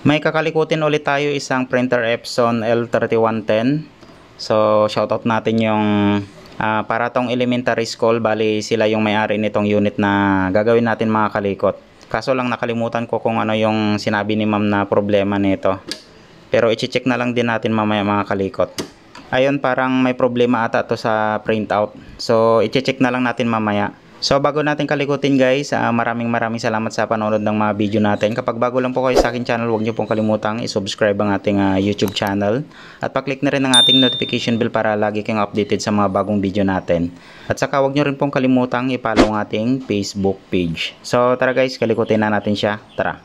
May kakalikutin ulit tayo, isang printer Epson L3110. So shoutout natin yung para tong elementary school. Bali sila yung may-ari nitong unit na gagawin natin mga kalikot. Kaso lang nakalimutan ko kung ano yung sinabi ni ma'am na problema nito. Pero i-check na lang din natin mamaya mga kalikot. Ayun, parang may problema ata to sa printout. So i-check na lang natin mamaya. So bago natin kalikutin guys, maraming salamat sa panonood ng mga video natin. Kapag bago lang po kayo sa aking channel, huwag niyo pong kalimutang i-subscribe ang ating YouTube channel. At pa-click na rin ang ating notification bell para lagi kayong updated sa mga bagong video natin. At saka huwag niyo rin pong kalimutang i-follow ang ating Facebook page. So tara guys, kalikutin na natin siya. Tara!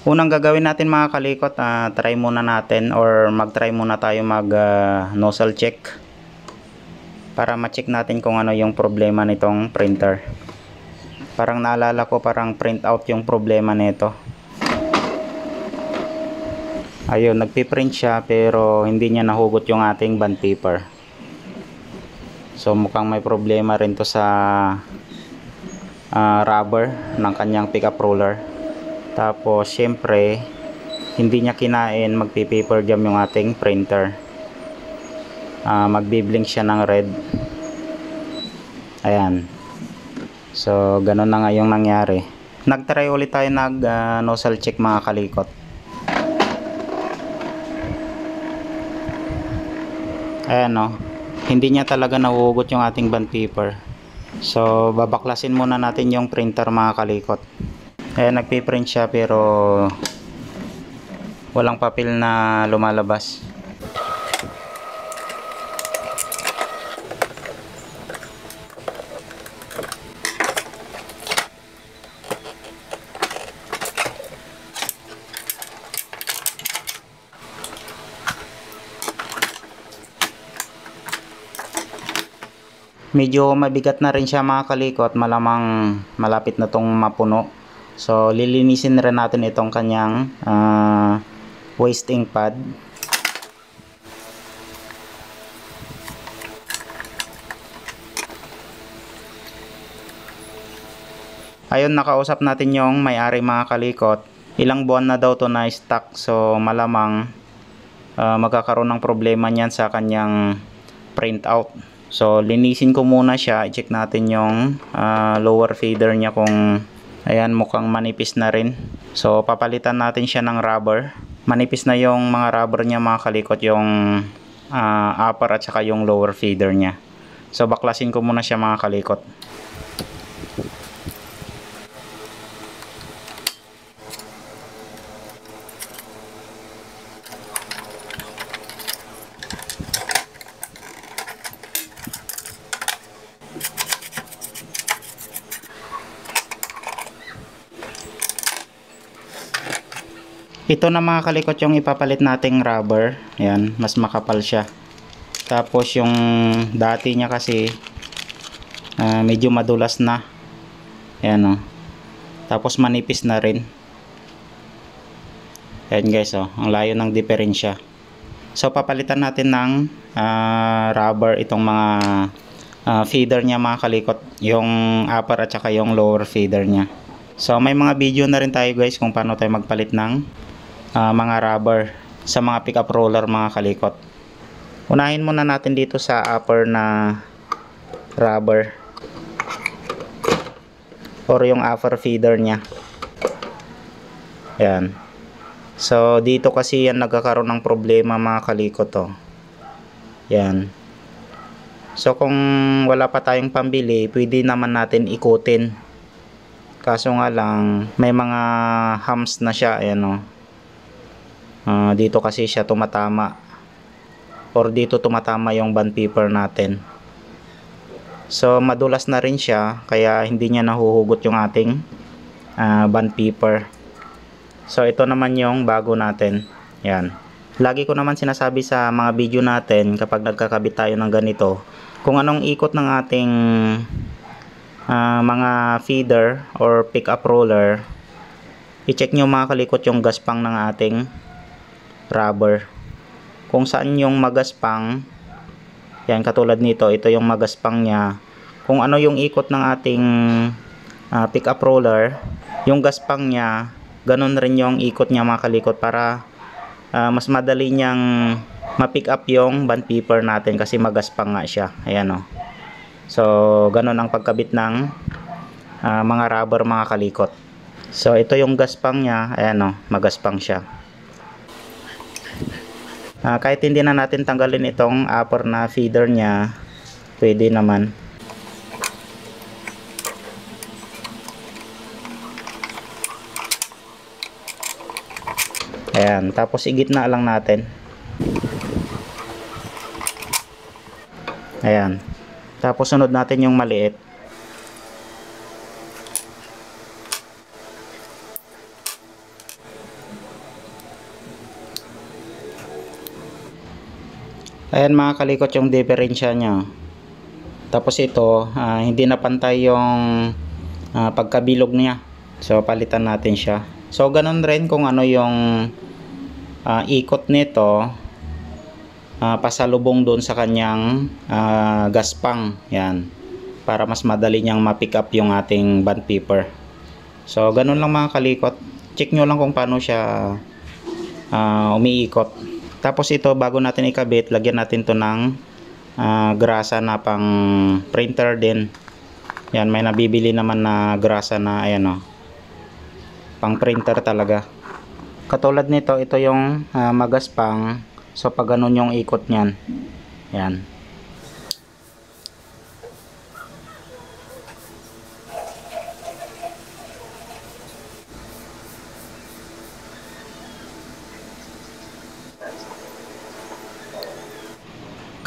Unang gagawin natin mga kalikot, try muna natin or mag-try muna tayo mag nozzle check para ma-check natin kung ano yung problema nitong printer. Parang naalala ko parang printout yung problema nito. Ayun, nagpiprint siya pero hindi niya nahugot yung ating bond paper. So mukhang may problema rin to sa rubber ng kanyang pickup roller. Tapos syempre hindi niya kinain magpi-paper jam yung ating printer. Magbi-blink siya ng red. Ayan. So ganun na nga yung nangyari. Nagtry ulit tayo nozzle check mga kalikot. Ayan o. Hindi niya talaga nahuhugot yung ating bond paper. So babaklasin muna natin yung printer mga kalikot. Ayan, nagpiprint siya pero walang papel na lumalabas. Medyo mabigat na rin siya mga kalikot, malamang malapit na tong mapuno. So lilinisin rin natin itong kanyang waste ink pad. Ayun, nakausap natin yung may-ari mga kalikot. Ilang buwan na daw to na stock, so malamang magkakaroon ng problema niyan sa kanyang printout. So linisin ko muna siya, i-check natin yung lower feeder niya kung ayan, mukhang manipis na rin. So papalitan natin siya ng rubber. Manipis na yung mga rubber niya mga kalikot, yung upper at saka yung lower feeder niya. So baklasin ko muna siya mga kalikot. Ito na mga kalikot yung ipapalit nating rubber. Ayan, mas makapal siya. Tapos yung dati niya kasi medyo madulas na. Ayan o. Tapos manipis na rin. Ayan guys o, ang layo ng diferensya. So papalitan natin ng rubber itong mga feeder niya mga kalikot. Yung upper at saka yung lower feeder niya. So may mga video na rin tayo guys kung paano tayo magpalit ng mga rubber sa mga pickup roller mga kalikot. Unahin muna natin dito sa upper na rubber or yung upper feeder nya. Ayan. So dito kasi yan nagkakaroon ng problema mga kalikot to. Yan. So kung wala pa tayong pambili, pwede naman natin ikutin. Kaso nga lang may mga humps na siya. Ayan o. Dito kasi siya tumatama or dito tumatama yung bond paper natin. So madulas na rin siya kaya hindi niya nahuhugot yung ating bond paper. So ito naman yung bago natin. Yan. Lagi ko naman sinasabi sa mga video natin kapag nagkakabit tayo ng ganito, kung anong ikot ng ating mga feeder or pickup roller, i-check nyo mga kalikot yung gaspang ng ating rubber. Kung saan yung magaspang, Yan, katulad nito, ito yung magaspang niya. Kung ano yung ikot ng ating pick-up roller, yung gaspang niya, ganun rin yung ikot niya mga kalikot, para mas madali niyang ma-pick up yung band paper natin kasi magaspang nga siya. Ayan o. So, ganun ang pagkabit ng mga rubber mga kalikot. So, ito yung gaspang niya. Ayan o, magaspang siya. Kahit hindi na natin tanggalin itong upper na feeder niya, pwede naman. Ayan, tapos igitna lang natin. Ayan. Tapos sunod natin yung maliit. Ayan mga kalikot yung diferensya niya. Tapos ito, hindi na pantay yung pagkabilog niya. So palitan natin siya. So ganun rin kung ano yung ikot nito, pasalubong doon sa kanyang gaspang. Yan, para mas madali niyang ma-pick up yung ating band paper. So ganun lang mga kalikot. Check nyo lang kung paano siya umiikot. Tapos ito, bago natin ikabit, lagyan natin to ng grasa na pang printer din. Yan, may nabibili naman na grasa na ayan o, pang printer talaga. Katulad nito, ito yung magaspang. So pag ganun yung ikot niyan, yan.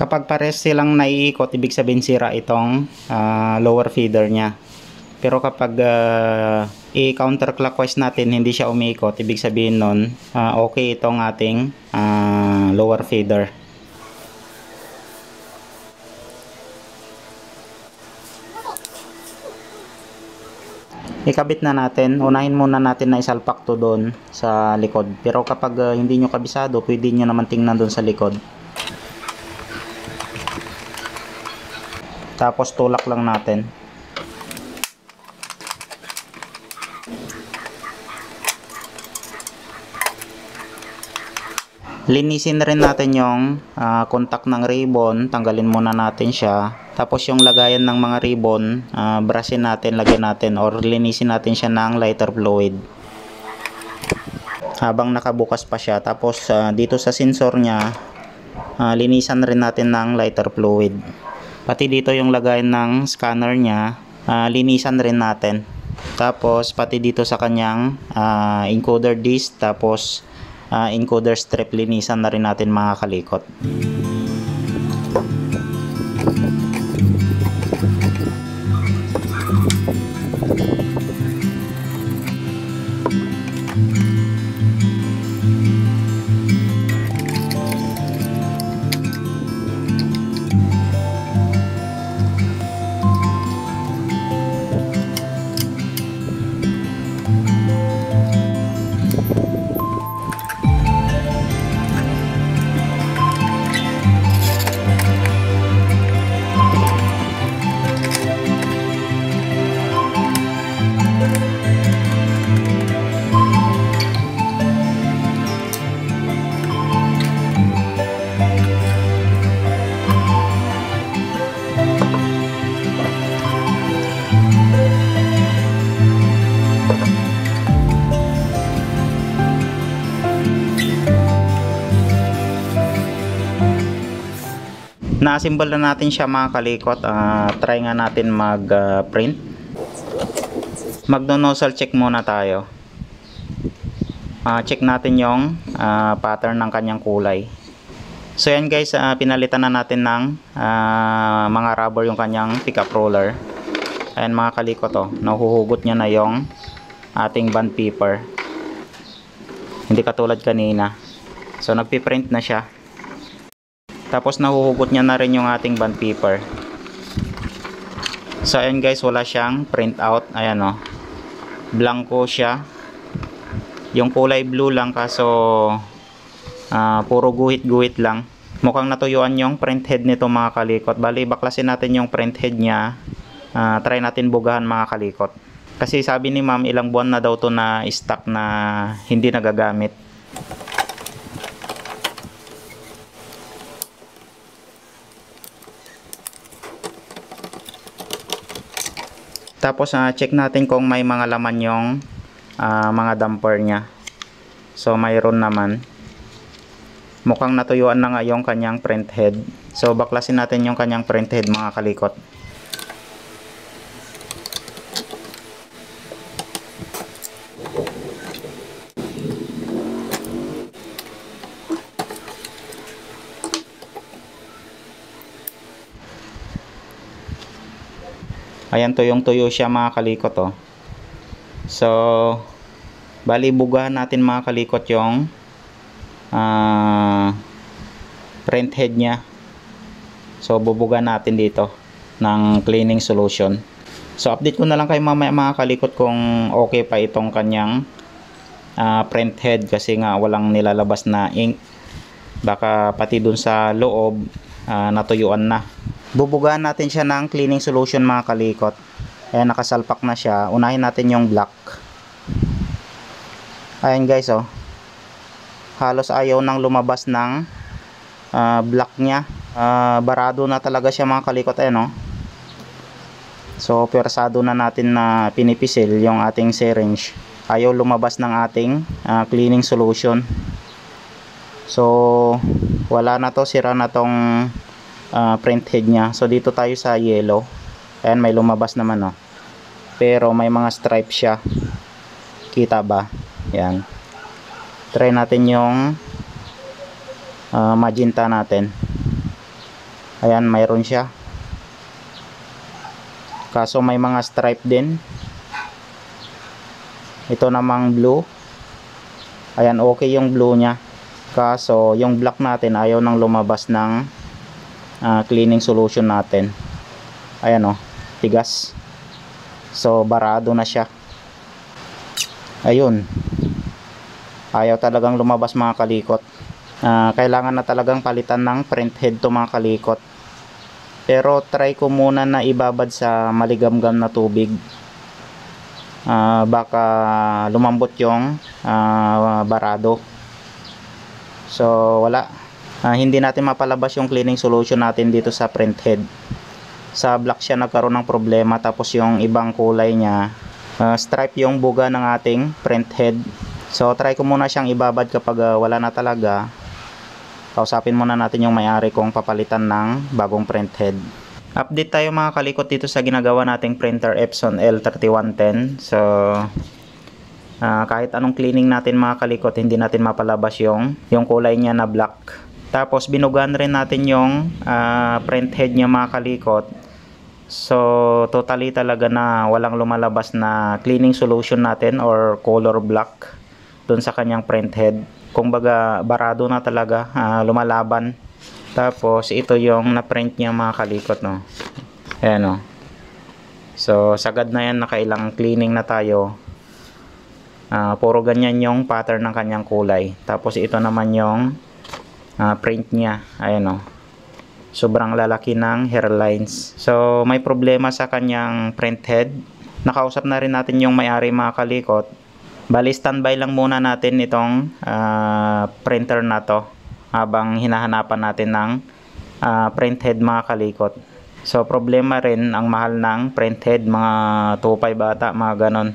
Kapag pares silang naiikot, ibig sabihin sira itong lower feeder niya. Pero kapag i-counterclockwise natin, hindi siya umiikot, ibig sabihin nun, okay itong ating lower feeder. Ikabit na natin. Unahin muna natin na isalpak to doon sa likod. Pero kapag hindi nyo kabisado, pwede nyo naman tingnan doon sa likod. Tapos tulak lang natin. Linisin rin natin yung contact ng ribbon. Tanggalin muna natin siya. Tapos yung lagayan ng mga ribbon, brushin natin, lagyan natin, or linisin natin siya ng lighter fluid habang nakabukas pa siya. Tapos dito sa sensor niya, linisan rin natin ng lighter fluid. Pati dito yung lagayan ng scanner niya, linisan rin natin. Tapos pati dito sa kanyang encoder disc, tapos encoder strip, linisan na rin natin mga kalikot. Na-assemble na natin siya mga kalikot. Try nga natin mag-print. Magno-nozzle check muna tayo. Check natin yung pattern ng kanyang kulay. So yan guys, pinalitan na natin ng mga rubber yung kanyang pickup roller. Ayan mga kalikot, nahuhugot niya na yung ating band paper. Hindi katulad kanina. So nagpiprint na siya. Tapos nahuhugot niya na rin yung ating band paper. So ayan guys, wala siyang print out. Ayan blanco siya. Yung kulay blue lang, kaso puro guhit-guhit lang. Mukhang natuyuan yung print head nito mga kalikot. Bali, baklasin natin yung print head niya. Try natin bugahan mga kalikot. Kasi sabi ni ma'am, ilang buwan na daw to na stock na hindi nagagamit. Tapos check natin kung may mga laman yung mga damper niya. So mayroon naman. Mukhang natuyuan na nga yung kanyang print head. So baklasin natin yung kanyang print head mga kalikot. Ayan, tuyong-tuyo siya mga kalikot oh. So bali bugahan natin mga kalikot yung print head niya. So bubuga natin dito ng cleaning solution. So update ko na lang kayo mamaya mga kalikot kung okay pa itong kanyang print head, kasi nga walang nilalabas na ink. Baka pati dun sa loob natuyuan na. Bubugahan natin siya ng cleaning solution mga kalikot. Ayan, nakasalpak na siya. Unahin natin yung black. Ayan guys oh. Halos ayaw nang lumabas ng black niya. Barado na talaga siya mga kalikot. Ayan oh. So persado na natin na pinipisil yung ating syringe. Ayaw lumabas ng ating cleaning solution. So wala na to, sira na tong print head niya. So dito tayo sa yellow. Ayan, may lumabas naman oh. Pero may mga stripe siya. Kita ba? Yan. Try natin yung magenta natin. Ayan, mayroon siya. Kaso may mga stripe din. Ito namang blue. Ayan, okay yung blue nya. Kaso yung black natin ayaw nang lumabas ng cleaning solution natin. Ayan oh, tigas. So barado na siya. Ayun, ayaw talagang lumabas mga kalikot. Kailangan na talagang palitan ng print head to mga kalikot. Pero try ko muna na ibabad sa maligamgam na tubig. Baka lumambot yung barado. So wala, hindi natin mapalabas yung cleaning solution natin dito sa print head. Sa black siya nagkaroon ng problema, tapos yung ibang kulay niya stripe yung buga ng ating print head. So try ko muna siyang ibabad kapag wala na talaga. Kausapin muna natin yung may-ari kung papalitan ng bagong print head. Update tayo mga kalikot dito sa ginagawa nating printer Epson L3110. So kahit anong cleaning natin mga kalikot, hindi natin mapalabas yung kulay niya na black. Tapos binugan rin natin yung print head niya mga kalikot. So totally talaga na walang lumalabas na cleaning solution natin or color black dun sa kanyang print head. Kung baga barado na talaga, lumalaban. Tapos ito yung na-print niya mga kalikot no. Ayan o. So sagad na yan, nakailang cleaning na tayo. Puro ganyan yung pattern ng kanyang kulay. Tapos ito naman yung print niya. Ayan o. Sobrang lalaki ng hairlines. So may problema sa kanyang print head. Nakausap na rin natin yung may-ari mga kalikot. Bali standby lang muna natin itong printer na to habang hinahanapan natin ng print head mga kalikot. So problema rin ang mahal ng print head, mga 2.5 bata, mga ganon.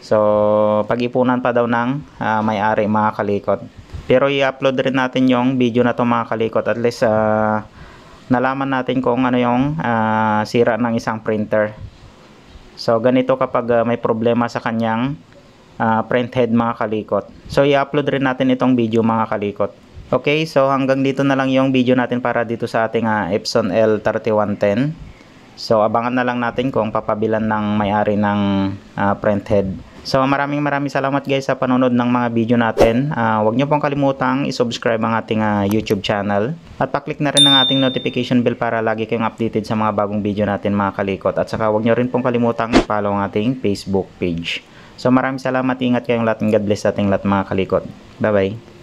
So pag-ipunan pa daw ng may-ari mga kalikot. Pero i-upload rin natin yung video na to mga kalikot. At least nalaman natin kung ano yung sira ng isang printer. So ganito kapag may problema sa kanyang print head mga kalikot. So i-upload rin natin itong video mga kalikot. Okay, so hanggang dito na lang yung video natin para dito sa ating Epson L3110. So abangan na lang natin kung papabilan ng may-ari ng print head. So maraming salamat guys sa panonood ng mga video natin. Huwag nyo pong kalimutang i-subscribe ang ating YouTube channel. At pa-click na rin ang ating notification bell para lagi kayong updated sa mga bagong video natin mga kalikot. At saka huwag nyo rin pong kalimutang i-follow ang ating Facebook page. So maraming salamat, ingat kayong lahat, and God bless sa ating lahat mga kalikot. Bye bye.